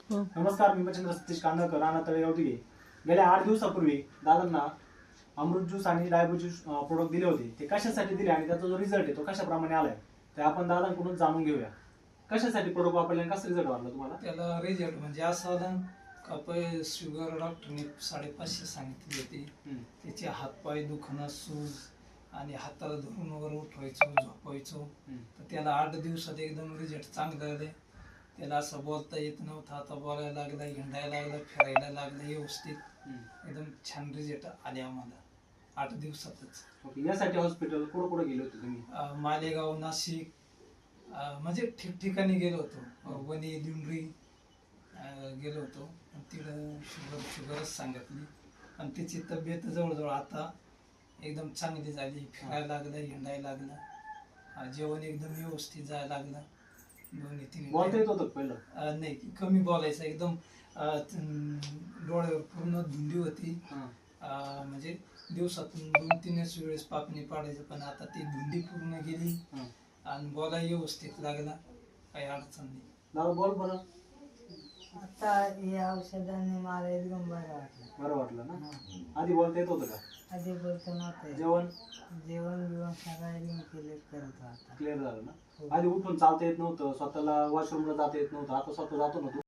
नमस्कार, मी मच्छिंद्र सतीश कांदळकर, राणा तळेगाव दिघे. गेल्या 8 दिवसापूर्वी दादांना अमृत ज्यूस आणि डायबो ज्यूस प्रोडक्ट दिले होते. ते कशासाठी दिले आणि त्याचा जो रिझल्ट आहे तो कशाप्रमाणे आलाय ते आपण दादांकडून जाणून घेऊया. कशासाठी प्रोडक्ट वापरले आणि कसा रिझल्ट वाटला तुम्हाला? त्याला रिझल्ट म्हणजे असं आला का पहिले शुगर डॉक्टरने 550 सांगितली होती. त्याचे हातपाय दुखणं, सूज आणि हाताला धरून वर उठवायचो, झोपायचो. तर त्याला 8 दिवसात एकदम रिझल्ट चांगले आले. त्याला असं बोलता येत नव्हतं, आता बोलायला लागला, हिंडायला लागला, फिरायला लागला व्यवस्थित. एकदम छान रिझल्ट आले आम्हाला 8 दिवसातच. यासाठी हॉस्पिटल कुठे गेले होते तुम्ही? मालेगाव, नाशिक, म्हणजे ठिकठिकाणी गेलो होतो. वणी, दिंडरी गेलो होतो. तिकडं शुगरच सांगितली आणि तिची तब्येत जवळजवळ आता एकदम चांगली झाली. फिरायला लागलं, हिंडायला लागलं, जेवण एकदम व्यवस्थित जायला लागलं. 2-3 बोलता येत होतं पहिलं? नाही, कमी बोलायचं. एकदम डोळ्यावर पूर्ण धुंदी होती. म्हणजे दिवसातून 2-3 वेळेस पापणी पाडायचं, पण आता ती धुंदी पूर्ण गेली आणि बोलायला व्यवस्थित लागला. काही अडचण नाही. दादा बोल बरं. आता या औषधाने मला एकदम बरं वाटलं ना? आधी बोलता येत होतं का? आधी बोलतो नव्हतं. जेवण बिवण सगळं एकदम क्लिअर करत होता. क्लिअर झालं ना? आधी उठून चालता येत नव्हतं, स्वतःला वॉशरूमला जाता येत नव्हतं, आता स्वतः जातो ना तू?